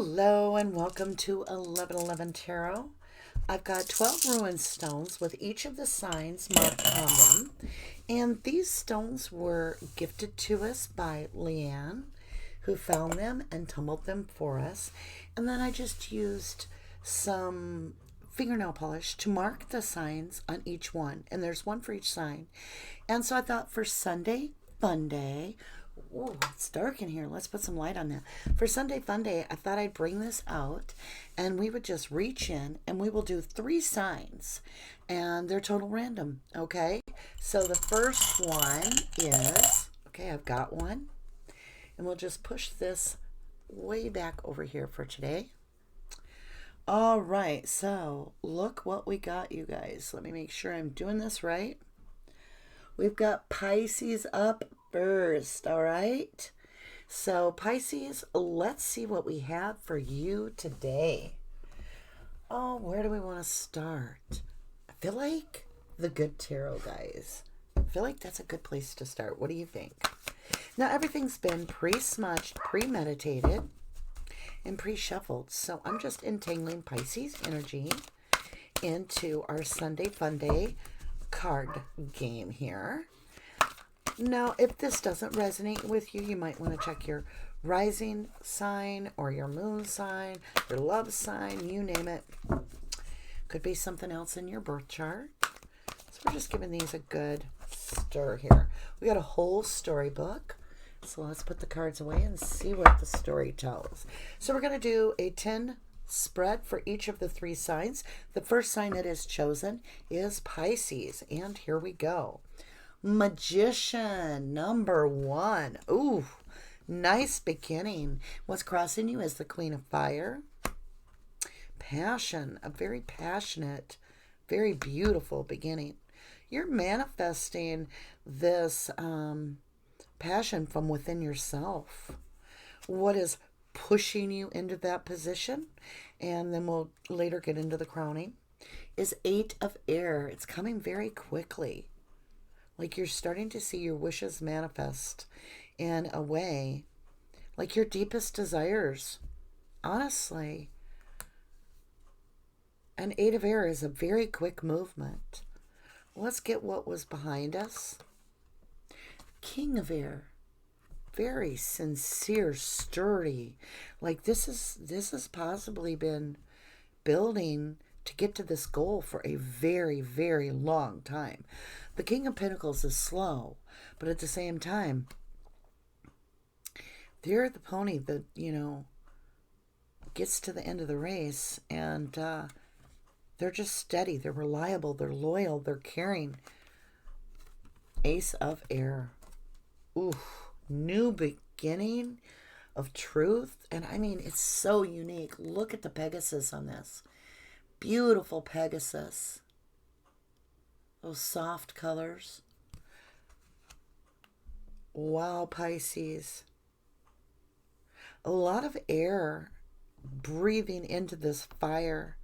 Hello and welcome to 1111 Tarot. I've got 12 ruined stones with each of the signs marked on them. And these stones were gifted to us by Leanne, who found them and tumbled them for us. And then I just used some fingernail polish to mark the signs on each one. And there's one for each sign. And so I thought for Sunday, Funday. Oh, it's dark in here. Let's put some light on that. For Sunday Funday, I thought I'd bring this out and we would just reach in and we will do 3 signs and they're total random. Okay. So the first one is, okay, I've got one and we'll just push this way back over here for today. All right. So look what we got, you guys. Let me make sure I'm doing this right. We've got Pisces up first, all right? So Pisces, let's see what we have for you today. Oh, where do we want to start? I feel like the good tarot, guys. I feel like that's a good place to start. What do you think? Now, everything's been pre-smudged, premeditated, and pre-shuffled. So I'm just entangling Pisces energy into our Sunday Funday card game here. Now, if this doesn't resonate with you, you might want to check your rising sign or your moon sign, your love sign, you name it. Could be something else in your birth chart. So we're just giving these a good stir here. We got a whole storybook. So let's put the cards away and see what the story tells. So we're going to do a 10 spread for each of the 3 signs. The first sign that is chosen is Pisces. And here we go. Magician, number 1. Ooh, nice beginning. What's crossing you is the Queen of Fire. Passion, a very passionate, very beautiful beginning. You're manifesting this passion from within yourself. What is pushing you into that position, and then we'll later get into the crowning, is 8 of Air. It's coming very quickly. Like you're starting to see your wishes manifest in a way, like your deepest desires. Honestly. And 8 of Air is a very quick movement. Let's get what was behind us. King of Air. Very sincere, sturdy. Like this has possibly been building to get to this goal for a very, very long time. The King of Pentacles is slow, but at the same time, they're the pony that, gets to the end of the race, and they're just steady, they're reliable, they're loyal, they're caring. Ace of Air. Ooh, new beginning of truth. And I mean, it's so unique. Look at the Pegasus on this. Beautiful Pegasus. Those soft colors. Wow, Pisces. A lot of air breathing into this fire.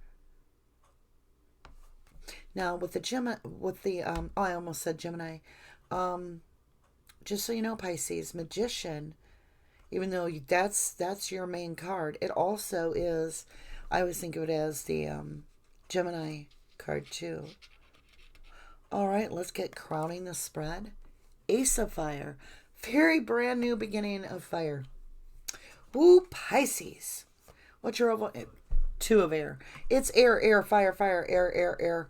Now with the I almost said Gemini. Just so you know, Pisces, Magician, even though that's your main card, it also is, I always think of it as the Gemini card too. All right, let's get crowning the spread. Ace of Fire. Very brand new beginning of fire. Woo, Pisces. What's your 2 of Air? It's air, air, fire, fire, air, air, air.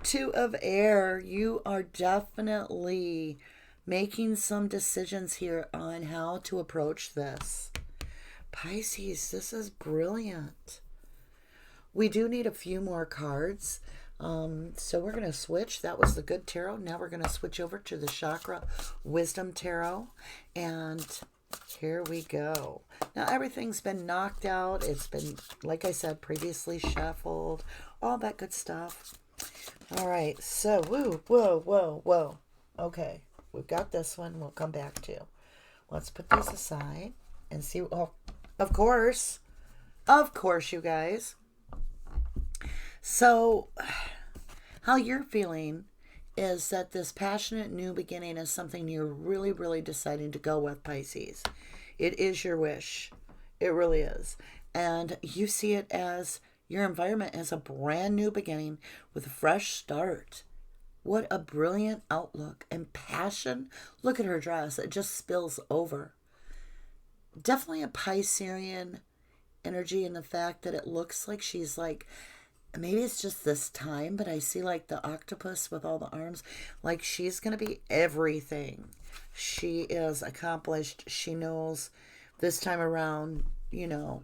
2 of Air. You are definitely making some decisions here on how to approach this. Pisces, this is brilliant. We do need a few more cards. So we're going to switch. That was the good tarot. Now we're going to switch over to the Chakra Wisdom Tarot. And here we go. Now everything's been knocked out. It's been, like I said, previously shuffled. All that good stuff. All right. So, whoa. Okay. We've got this one. We'll come back to. Let's put these aside and see. Oh, of course, you guys. So, how you're feeling is that this passionate new beginning is something you're really, really deciding to go with, Pisces. It is your wish. It really is. And you see it as your environment as a brand new beginning with a fresh start. What a brilliant outlook and passion. Look at her dress. It just spills over. Definitely a Piscean energy in the fact that it looks like she's like, maybe it's just this time, but I see like the octopus with all the arms. Like she's going to be everything. She is accomplished. She knows this time around, you know,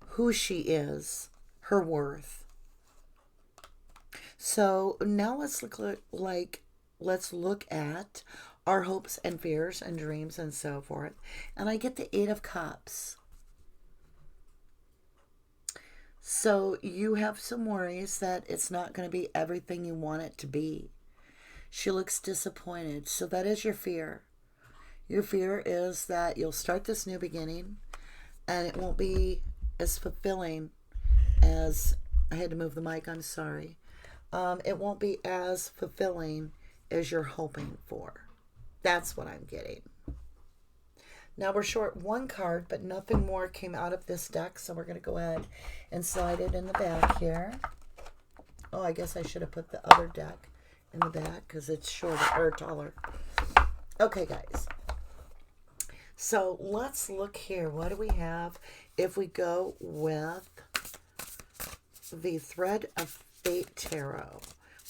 who she is, her worth. So now let's look at our hopes and fears and dreams and so forth. And I get the 8 of Cups. So you have some worries that it's not going to be everything you want it to be. She looks disappointed. So that is your fear. Your fear is that you'll start this new beginning and it won't be as fulfilling as, I had to move the mic, I'm sorry. It won't be as fulfilling as you're hoping for. That's what I'm getting. Now we're short one card, but nothing more came out of this deck, so we're going to go ahead and slide it in the back here. Oh, I guess I should have put the other deck in the back because it's shorter or taller. Okay, guys. So let's look here. What do we have if we go with the Thread of Fate Tarot?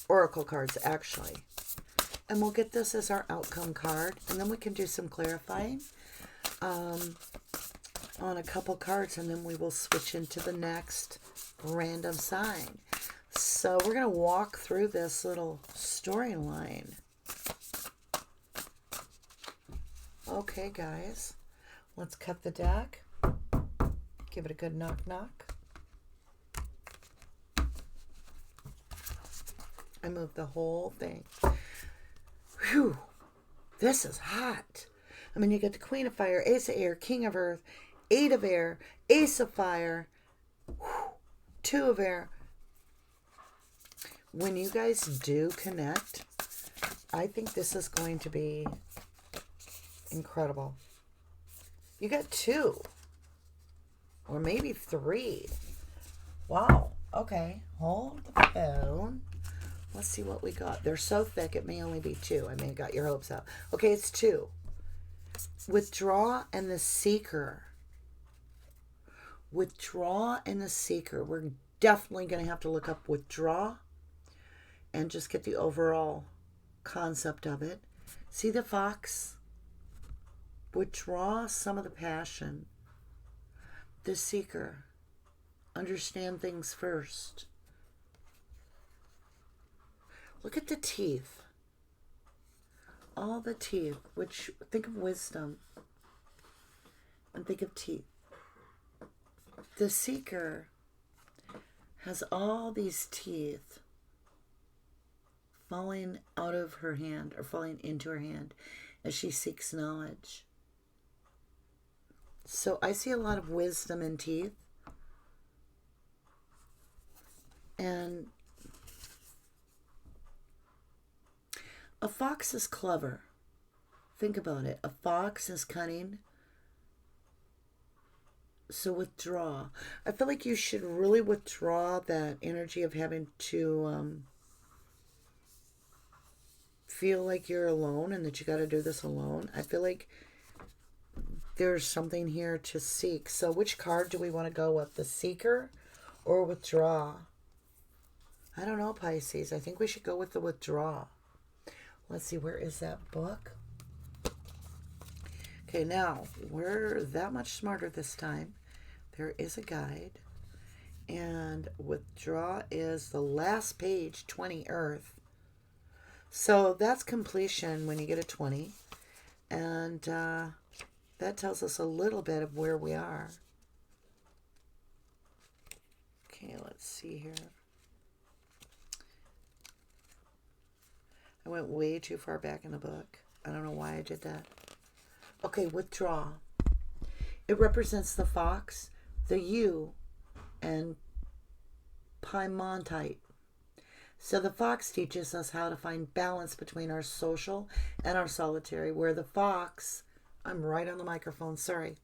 Oracle cards, actually. And we'll get this as our outcome card, and then we can do some clarifying on a couple cards, and then we will switch into the next random sign. So we're going to walk through this little storyline. Okay, guys, let's cut the deck. Give it a good knock knock. I moved the whole thing. Whew, this is hot. I mean, you get the Queen of Fire, Ace of Air, King of Earth, 8 of Air, Ace of Fire, 2 of Air. When you guys do connect, I think this is going to be incredible. You got 2 or maybe 3. Wow. Okay. Hold the phone. Let's see what we got. They're so thick, it may only be 2. I may have got your hopes up. Okay, it's 2. Withdraw and the Seeker. Withdraw and the Seeker. We're definitely going to have to look up withdraw and just get the overall concept of it. See the fox? Withdraw some of the passion. The Seeker. Understand things first. Look at the teeth. All the teeth, which think of wisdom and think of teeth. The Seeker has all these teeth falling out of her hand or falling into her hand as she seeks knowledge. So I see a lot of wisdom in teeth. And a fox is clever. Think about it. A fox is cunning. So withdraw. I feel like you should really withdraw that energy of having to feel like you're alone and that you got to do this alone. I feel like there's something here to seek. So which card do we want to go with? The Seeker or withdraw? I don't know, Pisces. I think we should go with the withdraw. Let's see, where is that book? Okay, now, we're that much smarter this time. There is a guide. And withdraw is the last page, 20 Earth. So that's completion when you get a 20. And that tells us a little bit of where we are. Okay, let's see here. I went way too far back in the book. I don't know why I did that. Okay, withdraw. It represents the fox, the ewe, and Piemontite. So the fox teaches us how to find balance between our social and our solitary, where the fox I'm right on the microphone, sorry.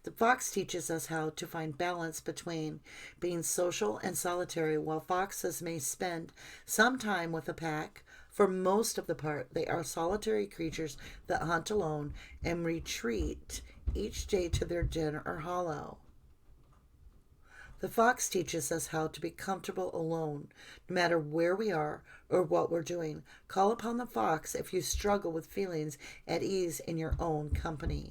The fox teaches us how to find balance between being social and solitary. While foxes may spend some time with a pack, for most of the part, they are solitary creatures that hunt alone and retreat each day to their den or hollow. The fox teaches us how to be comfortable alone, no matter where we are or what we're doing. Call upon the fox if you struggle with feelings at ease in your own company.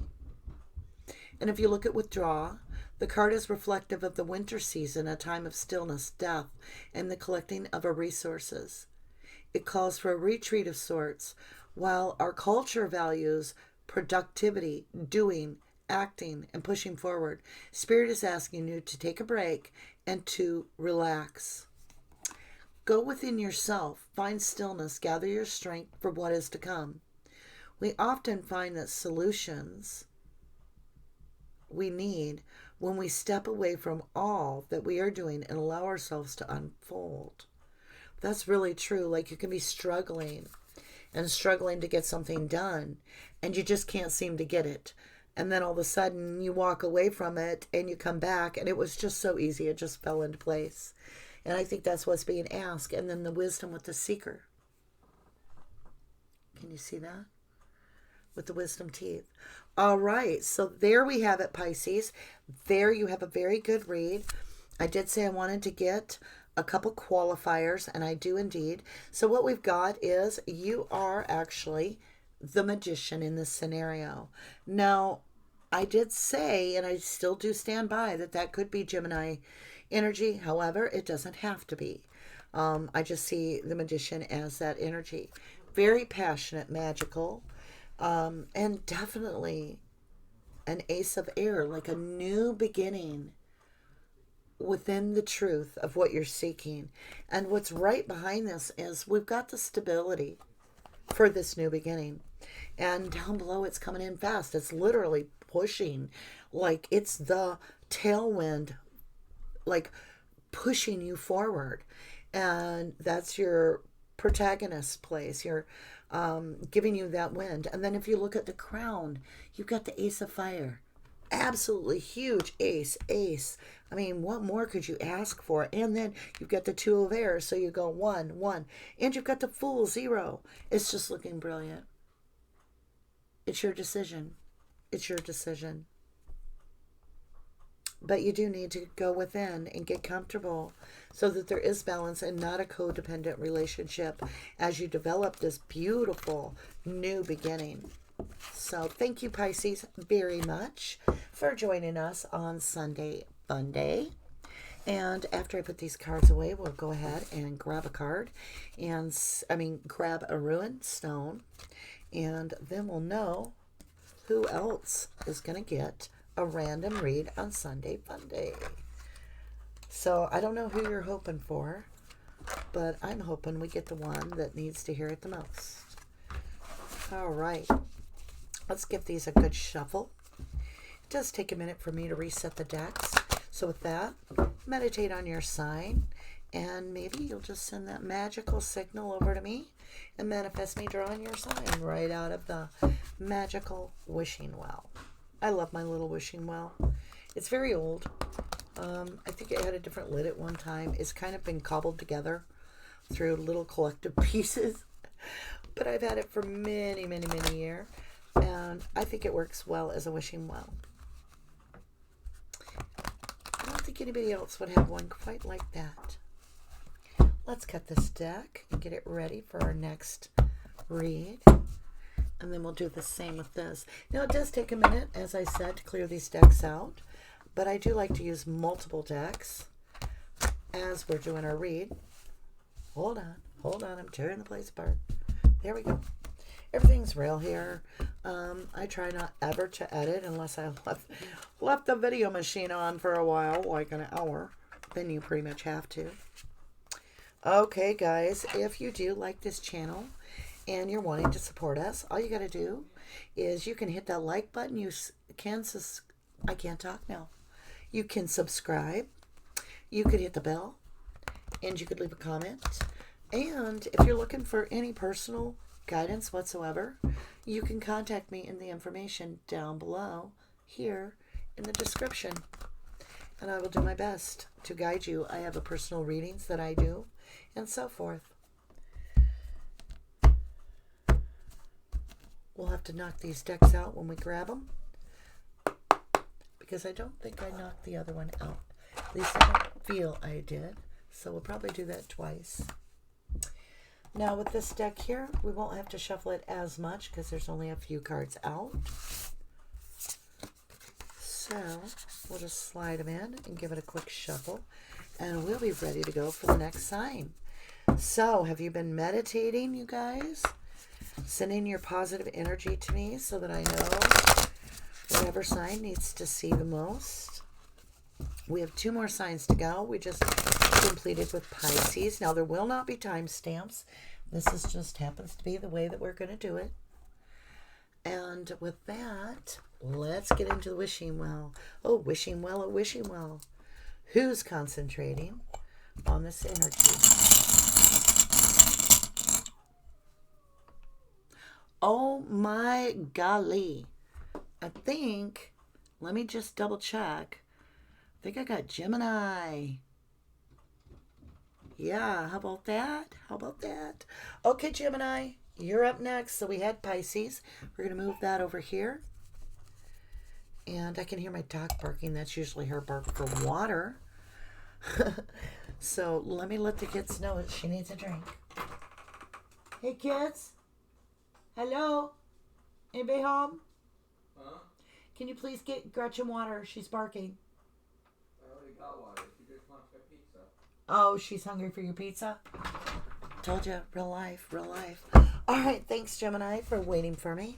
And if you look at withdraw, the card is reflective of the winter season, a time of stillness, death, and the collecting of our resources. It calls for a retreat of sorts. While our culture values productivity, doing, acting, and pushing forward, Spirit is asking you to take a break and to relax. Go within yourself, find stillness, gather your strength for what is to come. We often find that solutions we need when we step away from all that we are doing and allow ourselves to unfold. That's really true. Like, you can be struggling to get something done, and you just can't seem to get it. And then all of a sudden you walk away from it and you come back and it was just so easy. It just fell into place. And I think that's what's being asked. And then the wisdom with the seeker. Can you see that? With the wisdom teeth. All right. So there we have it, Pisces. There you have a very good read. I did say I wanted to get a couple qualifiers, and I do indeed. So what we've got is you are actually the magician in this scenario. Now, I did say, and I still do stand by, that could be Gemini energy. However, it doesn't have to be. I just see the magician as that energy. Very passionate, magical, and definitely an ace of air, like a new beginning within the truth of what you're seeking. And what's right behind this is we've got the stability for this new beginning. And down below, it's coming in fast. It's literally pushing, like it's the tailwind, like pushing you forward. And that's your protagonist place. You're giving you that wind. And then if you look at the crown, you've got the ace of fire. Absolutely huge ace. I mean, what more could you ask for? And then you've got the two of air, so you go 1, 1. And you've got the fool, 0. It's just looking brilliant. It's your decision. It's your decision. But you do need to go within and get comfortable so that there is balance and not a codependent relationship as you develop this beautiful new beginning. So thank you, Pisces, very much for joining us on Sunday Funday. And after I put these cards away, we'll go ahead and grab a card and, grab a ruined stone. And then we'll know who else is going to get a random read on Sunday Funday. So I don't know who you're hoping for, but I'm hoping we get the one that needs to hear it the most. All right. Let's give these a good shuffle. It does take a minute for me to reset the decks. So with that, meditate on your sign, and maybe you'll just send that magical signal over to me and manifest me drawing your sign right out of the magical wishing well. I love my little wishing well. It's very old. I think it had a different lid at one time. It's kind of been cobbled together through little collective pieces. But I've had it for many, many, many years. And I think it works well as a wishing well. I don't think anybody else would have one quite like that. Let's cut this deck and get it ready for our next read. And then we'll do the same with this. Now, it does take a minute, as I said, to clear these decks out. But I do like to use multiple decks as we're doing our read. Hold on. I'm tearing the place apart. There we go. Everything's real here. I try not ever to edit unless I left the video machine on for a while, like an hour. Then you pretty much have to. Okay, guys, if you do like this channel and you're wanting to support us, all you got to do is you can hit that like button. You can I can't talk now. You can subscribe. You could hit the bell, and you could leave a comment. And if you're looking for any personal guidance whatsoever, you can contact me in the information down below here in the description. And I will do my best to guide you. I have a personal readings that I do and so forth. We'll have to knock these decks out when we grab them, because I don't think I knocked the other one out. At least I don't feel I did. So we'll probably do that twice. Now with this deck here, we won't have to shuffle it as much because there's only a few cards out. So we'll just slide them in and give it a quick shuffle, and we'll be ready to go for the next sign. So have you been meditating, you guys? Sending your positive energy to me so that I know whatever sign needs to see the most. We have 2 more signs to go. We just completed with Pisces. Now there will not be timestamps. This is just happens to be the way that we're going to do it. And with that, let's get into the wishing well. Oh, wishing well, oh, wishing well. Who's concentrating on this energy? Oh my golly. I think, let me just double check. I think I got Gemini. Yeah, how about that? How about that? Okay, Gemini, you're up next. So we had Pisces. We're going to move that over here. And I can hear my dog barking. That's usually her bark for water. So let me let the kids know that she needs a drink. Hey, kids. Hello? Anybody home? Huh? Can you please get Gretchen water? She's barking. I already got water. She just wants her pizza. Oh, she's hungry for your pizza? Told you, real life, real life. All right, thanks, Gemini, for waiting for me.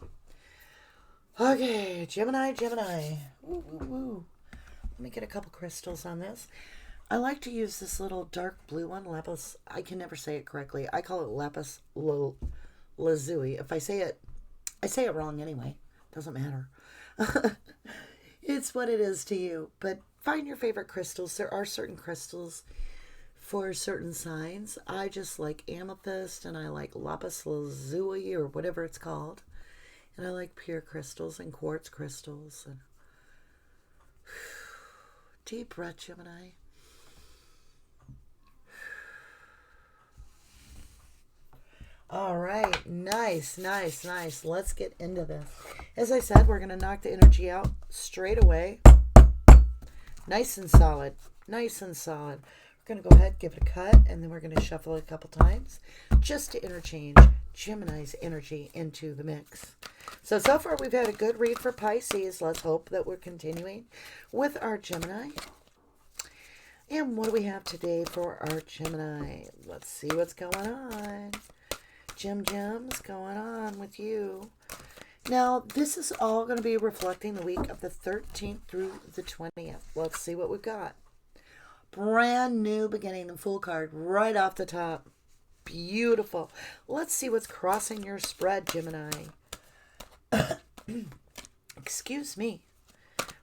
Okay, Gemini. Woo, woo, woo. Let me get a couple crystals on this. I like to use this little dark blue one, lapis. I can never say it correctly. I call it lapis lazuli. If I say it wrong anyway. Doesn't matter. It's what it is to you. But find your favorite crystals. There are certain crystals for certain signs. I just like amethyst, and I like lapis lazuli, or whatever it's called. And I like pure crystals and quartz crystals. And deep breath, Gemini. All right, nice. Let's get into this. As I said, we're going to knock the energy out straight away. Nice and solid. We're going to go ahead, give it a cut, and then we're going to shuffle it a couple times just to interchange Gemini's energy into the mix. So far we've had a good read for Pisces. Let's hope that we're continuing with our Gemini. And what do we have today for our Gemini? Let's see what's going on. Gems going on with you. Now, this is all going to be reflecting the week of the 13th through the 20th. Let's see what we've got. Brand new beginning and full card right off the top. Beautiful. Let's see what's crossing your spread, Gemini. Excuse me.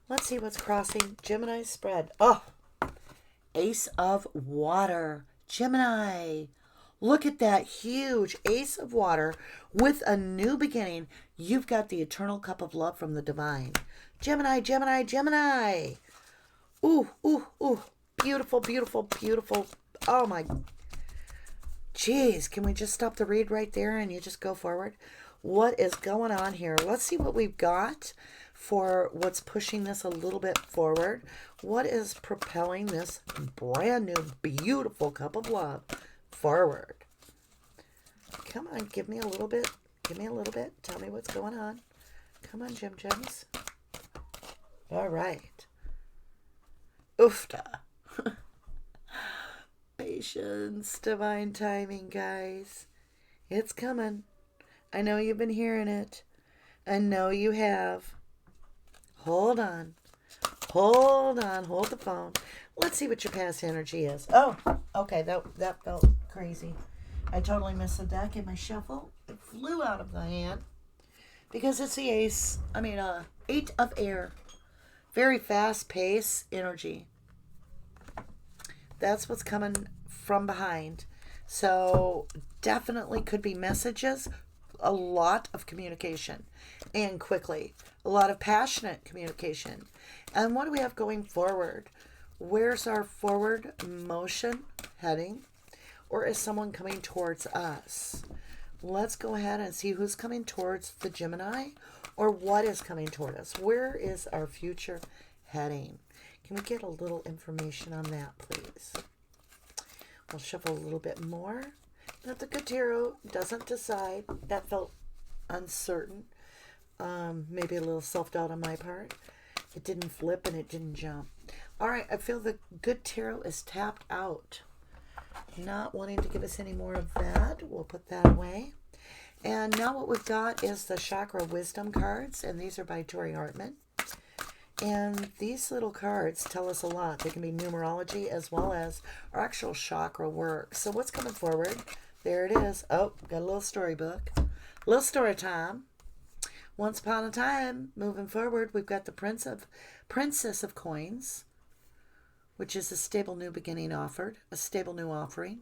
Let's see what's crossing Gemini's spread. Oh, Ace of Water. Gemini. Look at that huge Ace of Water with a new beginning. You've got the eternal cup of love from the divine. Gemini. Ooh. Beautiful. Oh my. Jeez, can we just stop the read right there and you just go forward? What is going on here? Let's see what we've got for what's pushing this a little bit forward. What is propelling this brand new, beautiful cup of love forward? Come on, give me a little bit. Tell me what's going on. Come on, Gems. All right. Oofta. Patience, divine timing, guys. It's coming. I know you've been hearing it. I know you have. Hold on. Hold the phone. Let's see what your past energy is. Oh, okay, that felt crazy. I totally missed the deck in my shuffle. It flew out of the hand because it's the Eight of Air. Very fast pace energy. That's what's coming from behind. So definitely could be messages. a lot of communication, and quickly. A lot of passionate communication. And what do we have going forward? Where's our forward motion heading? Or is someone coming towards us? Let's go ahead and see who's coming towards the Gemini, or what is coming toward us. Where is our future heading? Can we get a little information on that, please? We'll shuffle a little bit more. And if the good tarot doesn't decide, that felt uncertain. Maybe a little self-doubt on my part. It didn't flip and it didn't jump. All right, I feel the good tarot is tapped out. Not wanting to give us any more of that. We'll put that away. And now what we've got is the Chakra Wisdom cards, and these are by Tori Hartman. And these little cards tell us a lot. They can be numerology as well as our actual chakra work. So what's coming forward? There it is. Oh, got a little storybook. A little story time. Once upon a time, moving forward, we've got the Princess of Coins, which is a stable new beginning offered, a stable new offering,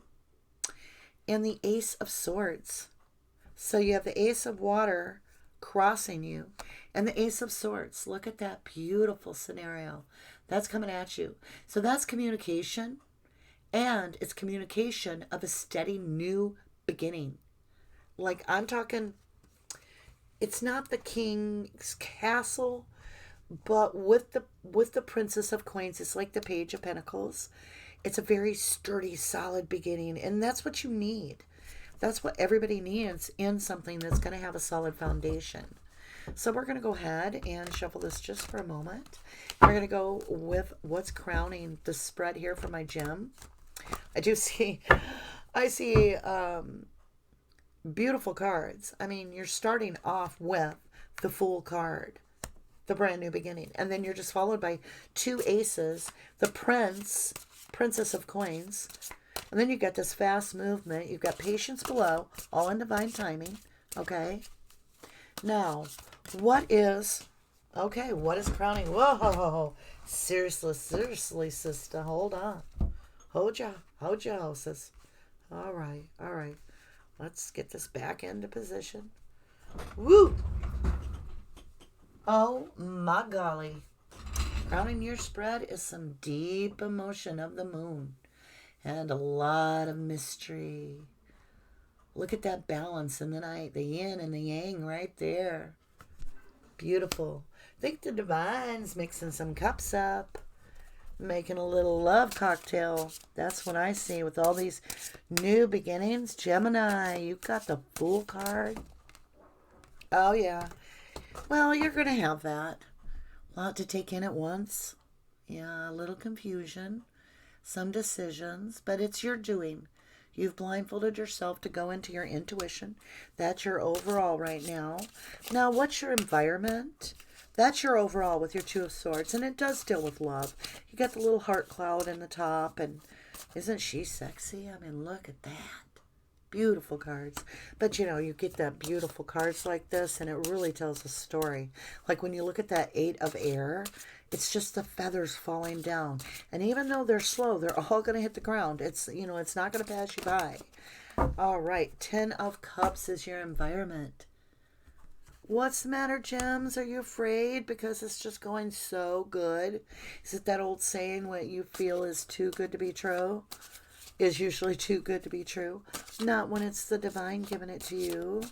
and the Ace of Swords. So you have the Ace of Water crossing you and the Ace of Swords. Look at that beautiful scenario. That's coming at you. So that's communication, and it's communication of a steady new beginning. Like I'm talking, it's not the king's castle, but with the Princess of Coins, it's like the Page of Pentacles. It's a very sturdy, solid beginning, and that's what you need. That's what everybody needs in something that's going to have a solid foundation. So we're going to go ahead and shuffle this just for a moment. We're going to go with what's crowning the spread here for my gem. I see beautiful cards. I mean, you're starting off with the Fool card, the brand new beginning. And then you're just followed by two aces, the Princess of Coins. And then you got this fast movement. You've got patience below, all in divine timing. Okay. Now, what is crowning? Whoa. Seriously, sister. Hold on. Hold your horses. All right. Let's get this back into position. Woo! Oh my golly. Crowning your spread is some deep emotion of the moon and a lot of mystery. Look at that balance in the night, the yin and the yang right there. Beautiful. I think the divine's mixing some cups up, making a little love cocktail. That's what I see with all these new beginnings. Gemini, you got the Fool card. Oh, yeah. Well, you're going to have that. A lot to take in at once. Yeah, a little confusion. Some decisions. But it's your doing. You've blindfolded yourself to go into your intuition. That's your overall right now. Now, what's your environment? That's your overall with your Two of Swords. And it does deal with love. You got the little heart cloud in the top. And isn't she sexy? I mean, look at that. Beautiful cards. But, you get that beautiful cards like this, and it really tells a story. Like when you look at that Eight of Air, it's just the feathers falling down. And even though they're slow, they're all going to hit the ground. It's not going to pass you by. All right. 10 of Cups is your environment. What's the matter, gems? Are you afraid because it's just going so good? Is it that old saying, what you feel is too good to be true is usually too good to be true? Not when it's the divine giving it to you.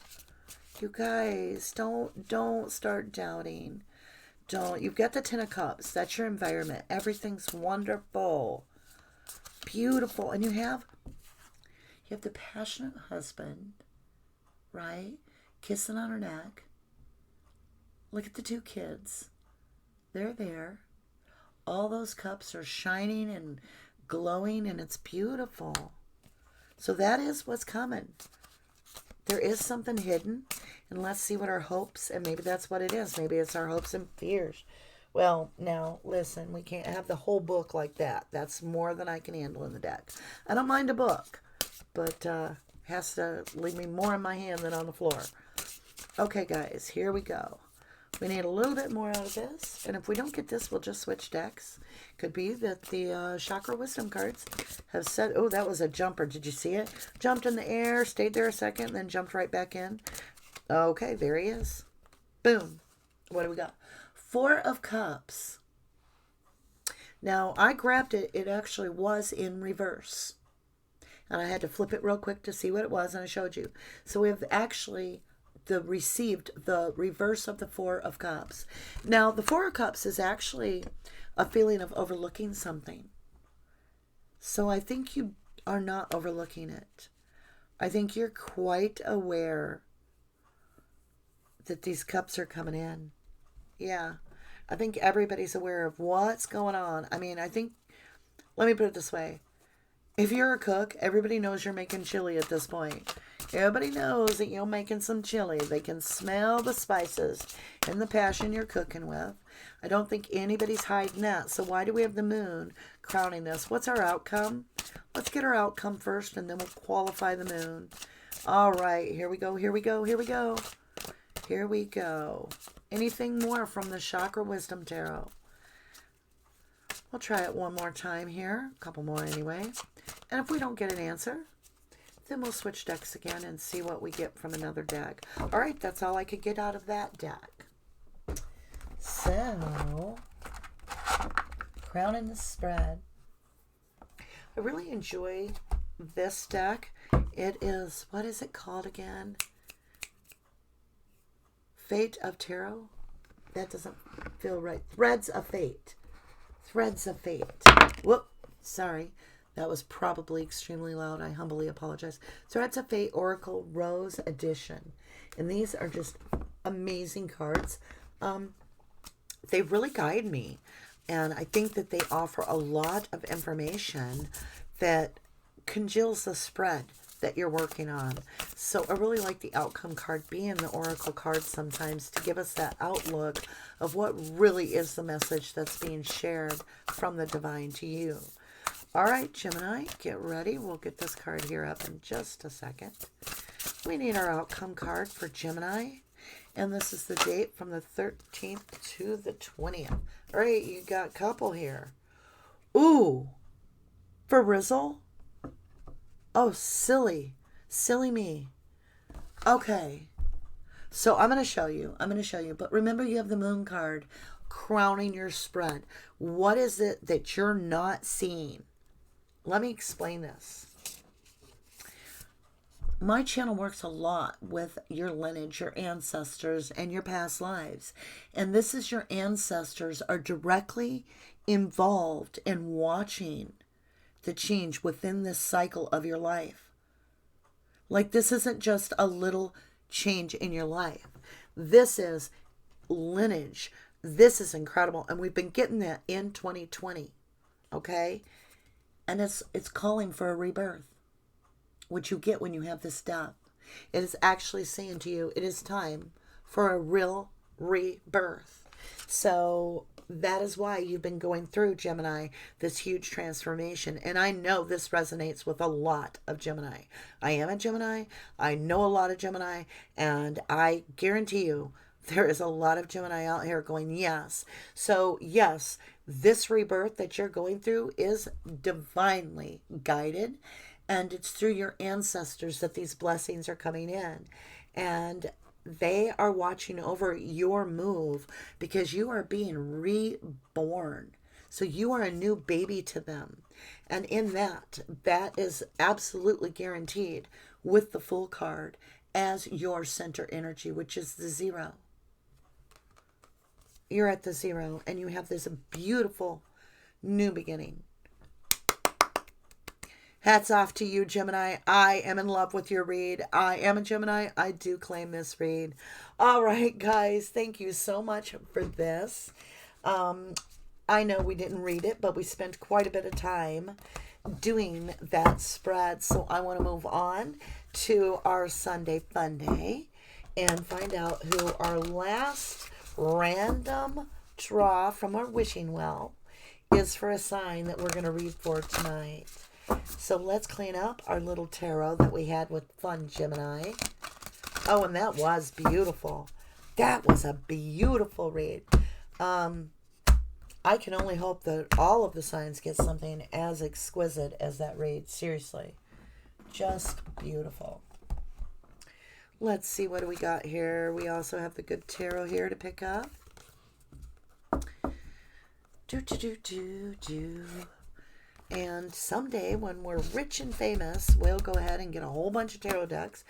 You guys, don't start doubting. Don't. You've got the 10 of Cups. That's your environment. Everything's wonderful. Beautiful. And you have the passionate husband, right? Kissing on her neck. Look at the two kids. They're there. All those cups are shining and glowing, and it's beautiful. So that is what's coming. There is something hidden, and let's see what our hopes, and maybe that's what it is. Maybe it's our hopes and fears. Well, now, listen, we can't have the whole book like that. That's more than I can handle in the deck. I don't mind a book, but has to leave me more in my hand than on the floor. Okay, guys, here we go. We need a little bit more out of this. And if we don't get this, we'll just switch decks. Could be that the Chakra Wisdom cards have said, oh, that was a jumper. Did you see it? Jumped in the air, stayed there a second, then jumped right back in. Okay, there he is. Boom. What do we got? Four of Cups. Now, I grabbed it. It actually was in reverse. And I had to flip it real quick to see what it was, and I showed you. So we have actually received the reverse of the Four of Cups. Now, the Four of Cups is actually a feeling of overlooking something. So I think you are not overlooking it. I think you're quite aware that these cups are coming in. Yeah. I think everybody's aware of what's going on. I mean, I think, let me put it this way. If you're a cook, everybody knows you're making chili at this point. Everybody knows that you're making some chili. They can smell the spices and the passion you're cooking with. I don't think anybody's hiding that. So why do we have the moon crowning this? What's our outcome? Let's get our outcome first, and then we'll qualify the moon. All right, here we go, here we go, here we go. Here we go. Anything more from the Chakra Wisdom Tarot? We'll try it one more time here. A couple more anyway. And if we don't get an answer, then we'll switch decks again and see what we get from another deck. All right, that's all I could get out of that deck. So, crowning the spread. I really enjoy this deck. It is, what is it called again? Fate of Tarot? That doesn't feel right. Threads of Fate. Threads of Fate. Whoop. Sorry. That was probably extremely loud. I humbly apologize. Threads of Fate Oracle Rose Edition. And these are just amazing cards. They really guide me. And I think that they offer a lot of information that congeals the spread that you're working on. So I really like the outcome card being the oracle card sometimes to give us that outlook of what really is the message that's being shared from the divine to you. All right, Gemini, get ready. We'll get this card here up in just a second. We need our outcome card for Gemini. And this is the date from the 13th to the 20th. All right, you got a couple here. Ooh, for Rizzle? Oh, silly. Silly me. Okay. So I'm going to show you. But remember, you have the moon card crowning your spread. What is it that you're not seeing? Let me explain this. My channel works a lot with your lineage, your ancestors, and your past lives. And this is your ancestors are directly involved in watching the change within this cycle of your life. Like, this isn't just a little change in your life. This is lineage. This is incredible. And we've been getting that in 2020. Okay? And it's calling for a rebirth, which you get when you have this death. It is actually saying to you, it is time for a real rebirth. So that is why you've been going through, Gemini, this huge transformation. And I know this resonates with a lot of Gemini. I am a Gemini. I know a lot of Gemini. And I guarantee you, there is a lot of Gemini out here going, yes. So, yes, this rebirth that you're going through is divinely guided. And it's through your ancestors that these blessings are coming in. And they are watching over your move because you are being reborn. So you are a new baby to them. And in that is absolutely guaranteed with the Fool card as your center energy, which is the 0. You're at the 0 and you have this beautiful new beginning. Hats off to you, Gemini. I am in love with your read. I am a Gemini. I do claim this read. All right, guys. Thank you so much for this. I know we didn't read it, but we spent quite a bit of time doing that spread. So I want to move on to our Sunday Funday and find out who our last random draw from our wishing well is for a sign that we're going to read for tonight. So let's clean up our little tarot that we had with Fun Gemini. Oh, and that was beautiful. That was a beautiful read. I can only hope that all of the signs get something as exquisite as that read. Seriously. Just beautiful. Let's see, what do we got here? We also have the good tarot here to pick up. And someday when we're rich and famous, we'll go ahead and get a whole bunch of tarot decks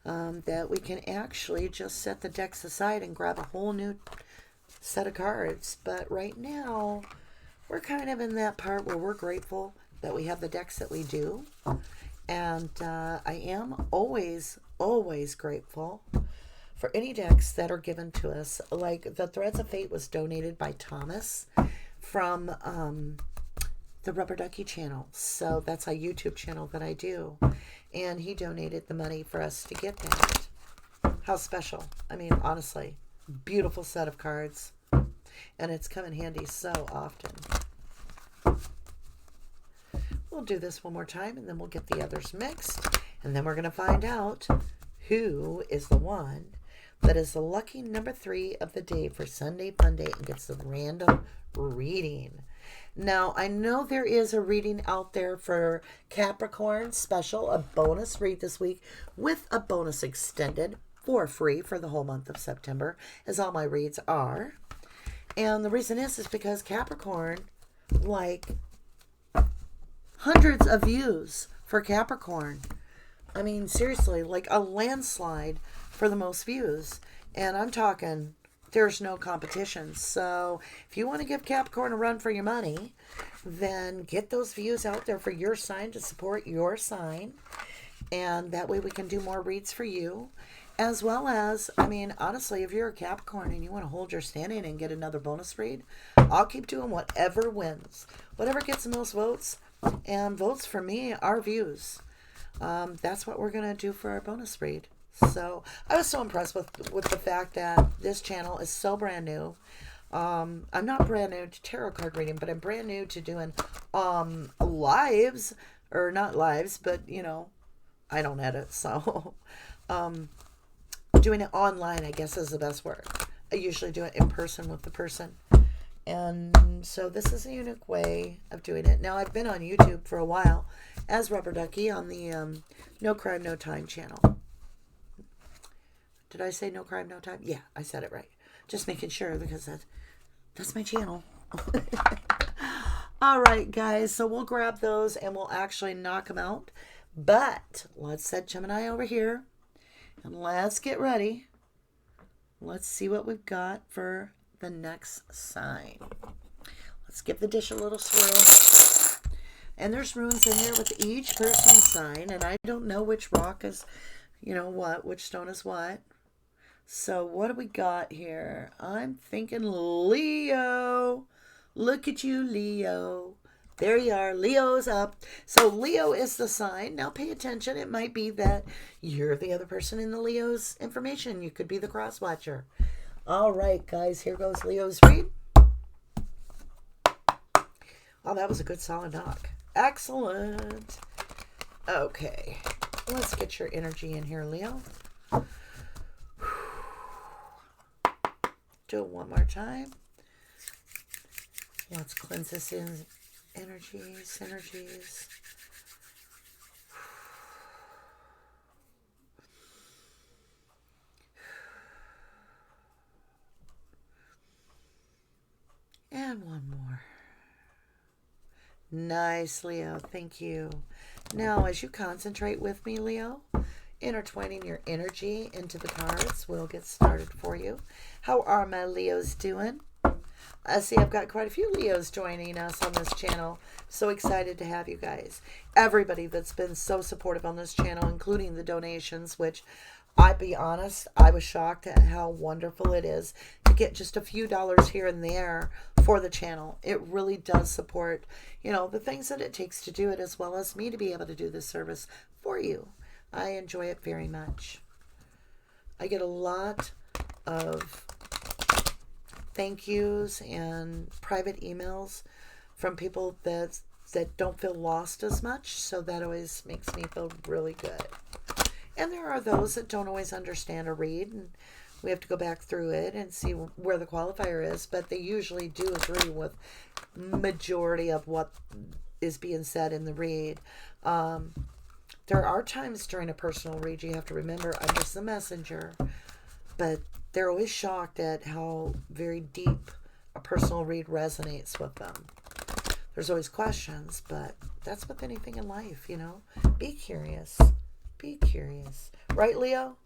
that we can actually just set the decks aside and grab a whole new set of cards. But right now, we're kind of in that part where we're grateful that we have the decks that we do. And I am always grateful for any decks that are given to us. Like the Threads of Fate was donated by Thomas from the Rubber Ducky channel. So that's a YouTube channel that I do. And he donated the money for us to get that. How special. I mean, honestly, beautiful set of cards. And it's come in handy so often. We'll do this one more time and then we'll get the others mixed. And then we're going to find out who is the one that is the lucky number 3 of the day for Sunday Funday and gets the random reading. Now, I know there is a reading out there for Capricorn special, a bonus read this week with a bonus extended for free for the whole month of September, as all my reads are. And the reason is because Capricorn, like hundreds of views for Capricorn. I mean, seriously, like a landslide for the most views. And I'm talking, there's no competition. So if you want to give Capricorn a run for your money, then get those views out there for your sign to support your sign. And that way we can do more reads for you. As well as, I mean, honestly, if you're a Capricorn and you want to hold your standing and get another bonus read, I'll keep doing whatever wins. Whatever gets the most votes. And votes for me are views. That's what we're going to do for our bonus read. So I was so impressed with the fact that this channel is so brand new. I'm not brand new to tarot card reading, but I'm brand new to doing lives, or not lives, but you know, I don't edit, so doing it online, I guess, is the best word. I usually do it in person with the person. And so this is a unique way of doing it. Now, I've been on YouTube for a while as Rubber Ducky on the No Crime, No Time channel. Did I say No Crime, No Time? Yeah, I said it right. Just making sure because that's my channel. All right, guys. So we'll grab those and we'll actually knock them out. But let's set Gemini over here. And let's get ready. Let's see what we've got for the next sign. Let's give the dish a little swirl. And there's runes in here with each person's sign. And I don't know which rock is, you know what, which stone is what. So what do we got here? I'm thinking Leo. Look at you, Leo. There you are. Leo's up. So Leo is the sign. Now pay attention. It might be that you're the other person in the Leo's information. You could be the cross watcher. All right, guys. Here goes Leo's read. Oh, that was a good solid knock. Excellent. Okay. Let's get your energy in here, Leo. Do it one more time. Let's cleanse this in. Energies. And one more. Nice, Leo. Thank you. Now, as you concentrate with me, Leo, intertwining your energy into the cards, we'll get started for you. How are my Leos doing? I see I've got quite a few Leos joining us on this channel. So excited to have you guys. Everybody that's been so supportive on this channel, including the donations, which, I'll be honest, I was shocked at how wonderful it is to get just a few dollars here and there for the channel. It really does support, you know, the things that it takes to do it, as well as me to be able to do this service for you. I enjoy it very much. I get a lot of thank yous and private emails from people that don't feel lost as much, so that always makes me feel really good. And there are those that don't always understand a read, and we have to go back through it and see where the qualifier is, but they usually do agree with majority of what is being said in the read. There are times during a personal read you have to remember I'm just the messenger, but they're always shocked at how very deep a personal read resonates with them. There's always questions, but that's with anything in life, you know. Be curious. Be curious. Right, Leo?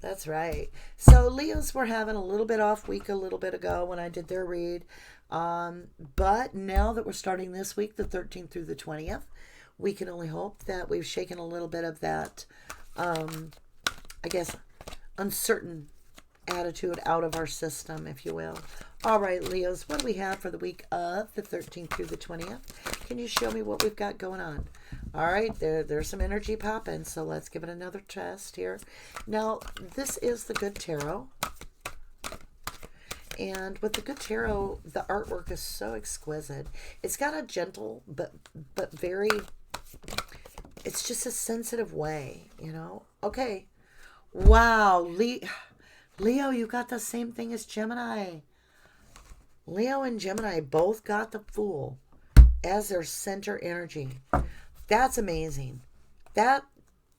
That's right. So Leos were having a little bit off week a little bit ago when I did their read. But now that we're starting this week, the 13th through the 20th, we can only hope that we've shaken a little bit of that, I guess, uncertain attitude out of our system, if you will. All right, Leos, what do we have for the week of the 13th through the 20th? Can you show me what we've got going on? All right, there's some energy popping, so let's give it another test here. Now, this is the Good Tarot. And with the Good Tarot, the artwork is so exquisite. It's got a gentle but very, it's just a sensitive way, you know? Okay. Wow, Leo, you got the same thing as Gemini. Leo and Gemini both got the Fool as their center energy. That's amazing. That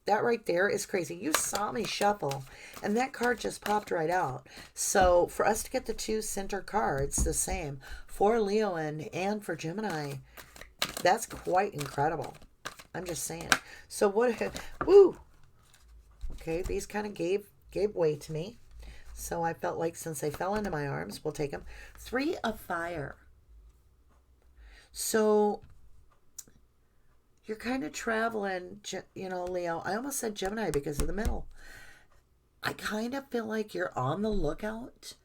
right there is crazy. You saw me shuffle, and that card just popped right out. So for us to get the two center cards the same for Leo and for Gemini, that's quite incredible. I'm just saying. So what? Woo. Okay, these kind of gave way to me. So I felt like since they fell into my arms, we'll take them. 3 of Fire. So you're kind of traveling, you know, Leo. I almost said Gemini because of the middle. I kind of feel like you're on the lookout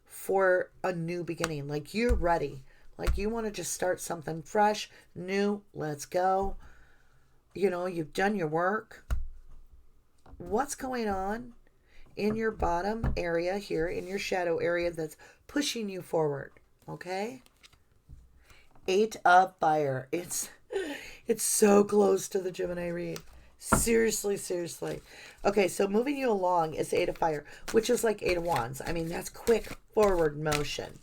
for a new beginning. Like you're ready. Like you want to just start something fresh, new. Let's go. You know, you've done your work. What's going on in your bottom area here, in your shadow area that's pushing you forward? Okay? 8 of Fire. It's so close to the Gemini read. Seriously. Okay, so moving you along is 8 of Fire, which is like 8 of Wands. I mean, that's quick forward motion.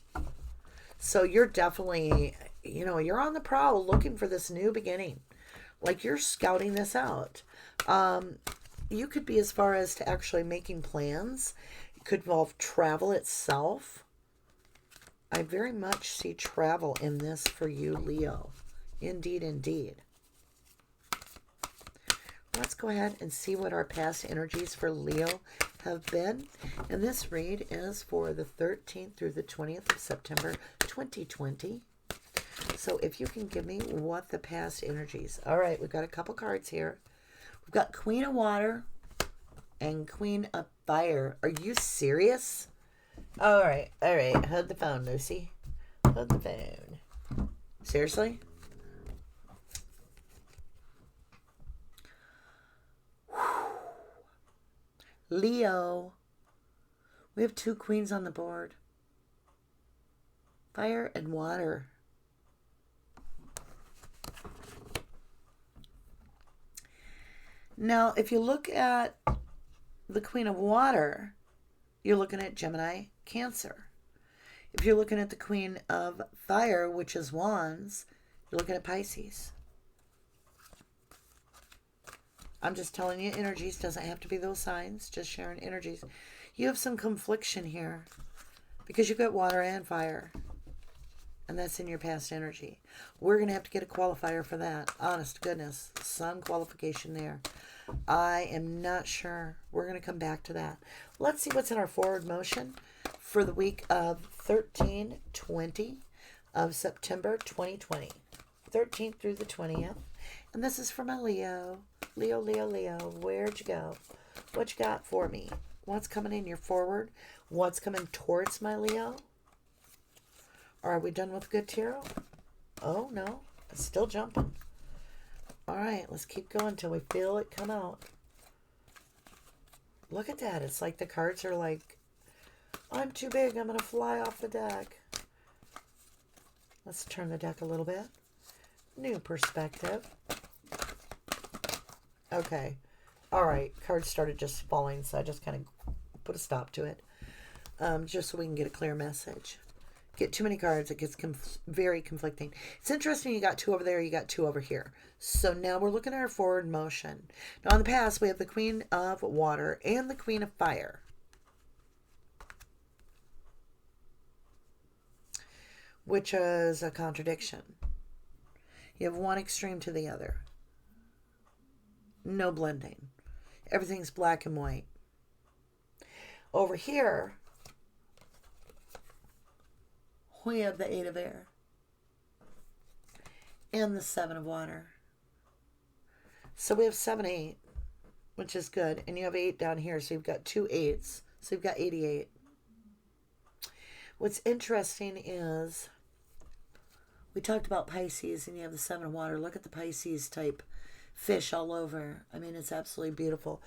So you're definitely, you know, you're on the prowl looking for this new beginning. Like you're scouting this out. You could be as far as to actually making plans. It could involve travel itself. I very much see travel in this for you, Leo. Indeed. Let's go ahead and see what our past energies for Leo have been. And this read is for the 13th through the 20th of September 2020. So if you can give me what the past energies. All right, we've got a couple cards here. We've got Queen of Water and Queen of Fire. Are you serious? All right. Hold the phone, Lucy. Hold the phone. Seriously? Leo. We have 2 queens on the board. Fire and water. Now, if you look at the Queen of Water, you're looking at Gemini, Cancer. If you're looking at the Queen of Fire, which is Wands, you're looking at Pisces. I'm just telling you energies. Doesn't have to be those signs. Just sharing energies. You have some confliction here because you've got water and fire. And that's in your past energy. We're going to have to get a qualifier for that. Honest to goodness. Some qualification there. I am not sure. We're going to come back to that. Let's see what's in our forward motion for the week of 13-20 of September 2020. 13th through the 20th. And this is for my Leo. Leo. Where'd you go? What you got for me? What's coming in your forward? What's coming towards my Leo? Are we done with Good Tarot? Oh, no. It's still jumping. All right, let's keep going until we feel it come out. Look at that. It's like the cards are like, I'm too big. I'm going to fly off the deck. Let's turn the deck a little bit. New perspective. Okay. All right. Cards started just falling, so I just kind of put a stop to it. Just so we can get a clear message. get too many cards, it gets very conflicting. It's interesting you got 2 over there, you got 2 over here. So now we're looking at our forward motion. Now in the past, we have the Queen of Water and the Queen of Fire. Which is a contradiction. You have one extreme to the other. No blending. Everything's black and white. Over here, we have the 8 of Air and the 7 of Water. So we have 7, 8, which is good. And you have 8 down here, so you've got 2 8s. So you've got 88. What's interesting is we talked about Pisces, and you have the 7 of Water. Look at the Pisces type fish all over. I mean, it's absolutely beautiful.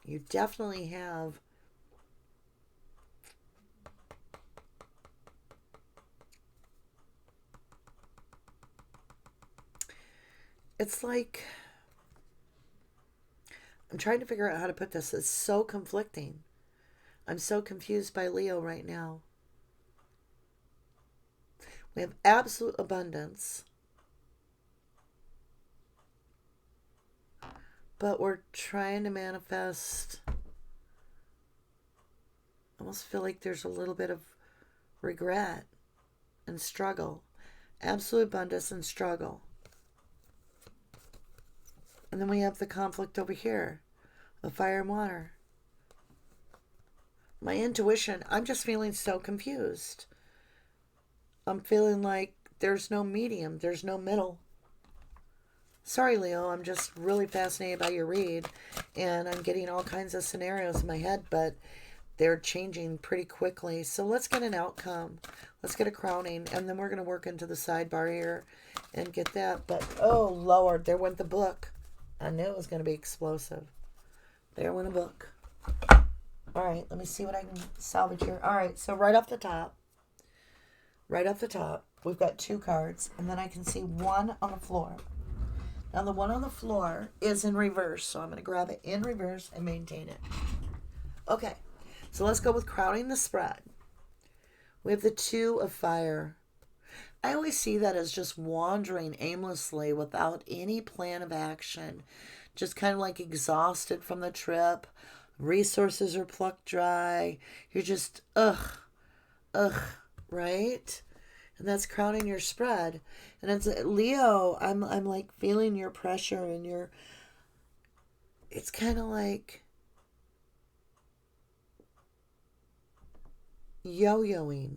You definitely have it's like, I'm trying to figure out how to put this. It's so conflicting. I'm so confused by Leo right now. We have absolute abundance, but we're trying to manifest. I almost feel like there's a little bit of regret and struggle. Absolute abundance and struggle. And then we have the conflict over here of fire and water. My intuition, I'm just feeling so confused. I'm feeling like there's no medium. There's no middle. Sorry, Leo. I'm just really fascinated by your read. And I'm getting all kinds of scenarios in my head, but they're changing pretty quickly. So let's get an outcome. Let's get a crowning. And then we're going to work into the sidebar here and get that. But, oh, Lord, there went the book. I knew it was going to be explosive. There went a book. All right, let me see what I can salvage here. All right, so right off the top, we've got 2 cards, and then I can see 1 on the floor. Now, the 1 on the floor is in reverse, so I'm going to grab it in reverse and maintain it. Okay, so let's go with crowning the spread. We have the 2 of Fire. I always see that as just wandering aimlessly without any plan of action. Just kind of like exhausted from the trip. Resources are plucked dry. You're just, right? And that's crowning your spread. And it's Leo, I'm like feeling your pressure and your, it's kind of like yo-yoing.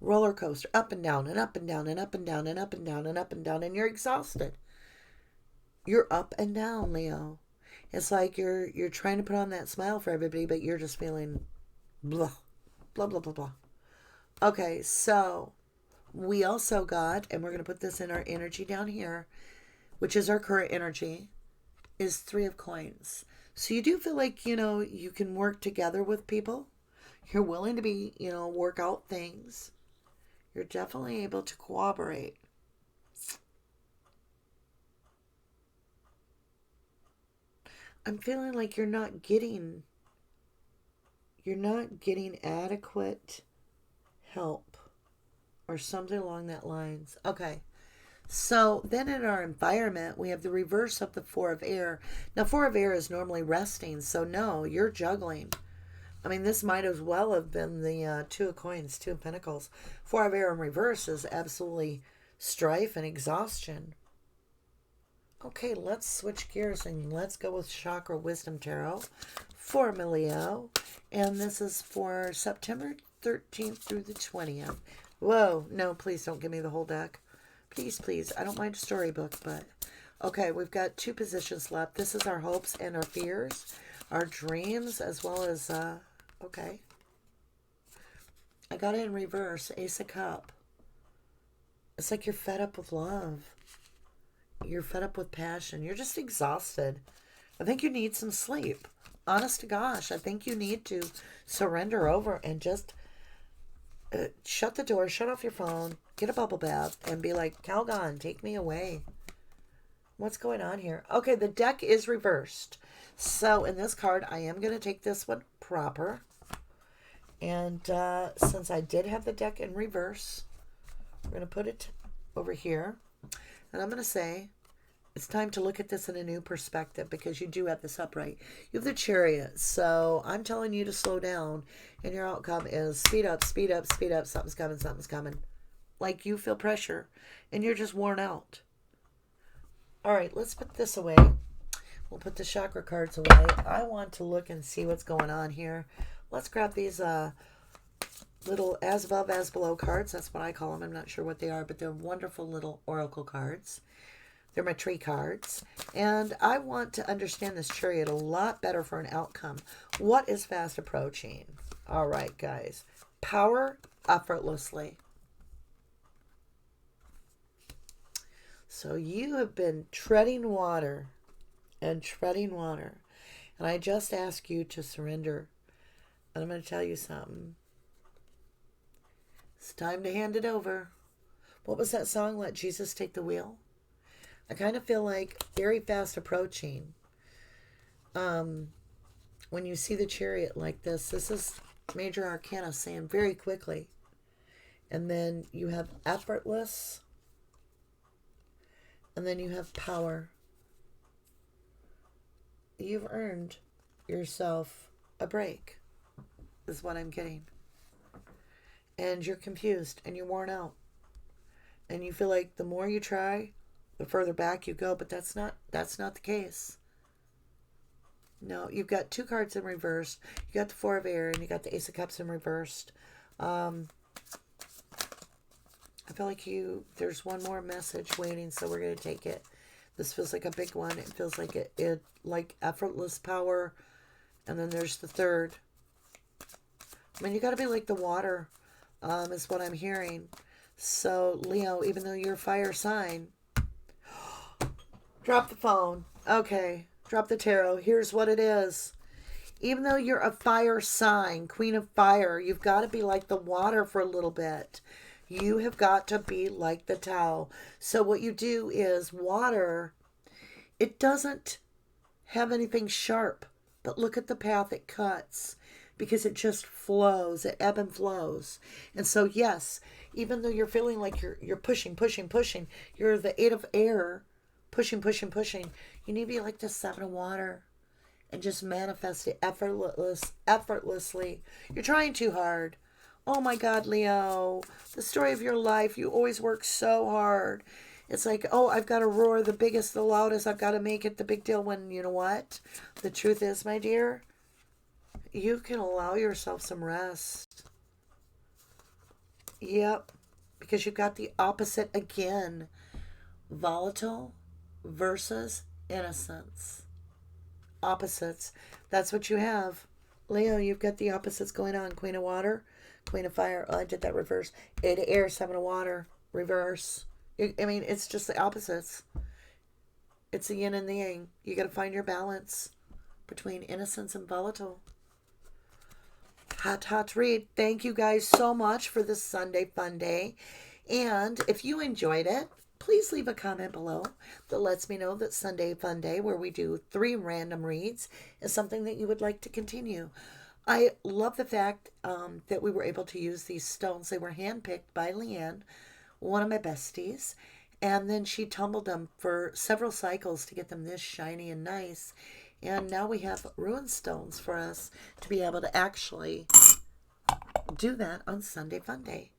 Roller coaster, up and down and up and down and up and down and up and down and up and down, and you're exhausted. You're up and down, Leo. It's like you're trying to put on that smile for everybody, but you're just feeling blah, blah, blah, blah, blah. Okay, so we also got, and we're going to put this in our energy down here, which is our current energy, is 3 of Coins. So you do feel like, you can work together with people. You're willing to be, work out things. You're definitely able to cooperate. I'm feeling like you're not getting adequate help or something along that lines. Okay. So then in our environment, we have the reverse of the 4 of Air. Now, 4 of Air is normally resting. So no, you're juggling. I mean, this might as well have been the 2 of Coins, 2 of Pentacles. 4 of Air in reverse is absolutely strife and exhaustion. Okay, let's switch gears and let's go with Chakra Wisdom Tarot for Leo. And this is for September 13th through the 20th. Whoa, no, please don't give me the whole deck. Please, please. I don't mind a storybook, but... Okay, we've got 2 positions left. This is our hopes and our fears, our dreams, as well as... Okay. I got it in reverse. Ace of Cup. It's like you're fed up with love. You're fed up with passion. You're just exhausted. I think you need some sleep. Honest to gosh, I think you need to surrender over and just shut the door, shut off your phone, get a bubble bath, and be like, Calgon, take me away. What's going on here? Okay, the deck is reversed. So in this card, I am going to take this one proper. And since I did have the deck in reverse, we're going to put it over here. And I'm going to say, it's time to look at this in a new perspective because you do have this upright. You have the Chariot. So I'm telling you to slow down. And your outcome is speed up, speed up, speed up. Something's coming, something's coming. Like you feel pressure and you're just worn out. All right, let's put this away. We'll put the chakra cards away. I want to look and see what's going on here. Let's grab these little as above, as below cards. That's what I call them. I'm not sure what they are, but they're wonderful little oracle cards. They're my tree cards. And I want to understand this Chariot a lot better for an outcome. What is fast approaching? All right, guys. Power effortlessly. So you have been treading water and treading water. And I just ask you to surrender. And I'm going to tell you something. It's time to hand it over. What was that song? Let Jesus take the wheel? I kind of feel like very fast approaching. When you see the Chariot like this is major arcana saying very quickly. And then you have effortless. And then you have power. You've earned yourself a break, is what I'm getting. And you're confused and you're worn out. And you feel like the more you try, the further back you go, but that's not the case. No, you've got two cards in reverse. You got the Four of Air and you got the Ace of Cups in reversed. I feel like there's one more message waiting, so we're going to take it. This feels like a big one. It feels like it like effortless power. And then there's the third. I mean, you got to be like the water, is what I'm hearing. So, Leo, even though you're a fire sign, drop the phone. Okay, drop the tarot. Here's what it is. Even though you're a fire sign, Queen of Fire, you've got to be like the water for a little bit. You have got to be like the Tao. So what you do is water, it doesn't have anything sharp, but look at the path it cuts because it just flows. It ebb and flows. And so, yes, even though you're feeling like you're pushing, you're the Eight of Air, pushing. You need to be like the Seven of Water and just manifest it effortlessly. You're trying too hard. Oh my God, Leo, the story of your life, you always work so hard. It's like, oh, I've got to roar the biggest, the loudest. I've got to make it the big deal when, you know what? The truth is, my dear, you can allow yourself some rest. Yep, because you've got the opposite again. Volatile versus innocence. Opposites. That's what you have. Leo, you've got the opposites going on. Queen of Water, Queen of Fire. Oh, I did that reverse. Eight of Air, Seven of Water, reverse. I mean, it's just the opposites. It's the yin and the yang. You got to find your balance between innocence and volatile. Hot read. Thank you guys so much for this Sunday fun day. And if you enjoyed it, please leave a comment below that lets me know that Sunday Fun Day, where we do 3 random reads, is something that you would like to continue. I love the fact that we were able to use these stones. They were handpicked by Leanne, one of my besties, and then she tumbled them for several cycles to get them this shiny and nice. And now we have ruin stones for us to be able to actually do that on Sunday Fun Day.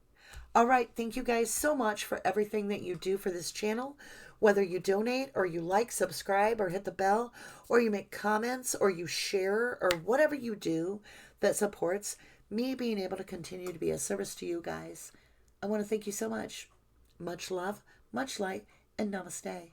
All right, thank you guys so much for everything that you do for this channel. Whether you donate or you like, subscribe, or hit the bell, or you make comments, or you share, or whatever you do that supports me being able to continue to be a service to you guys. I want to thank you so much. Much love, much light, and namaste.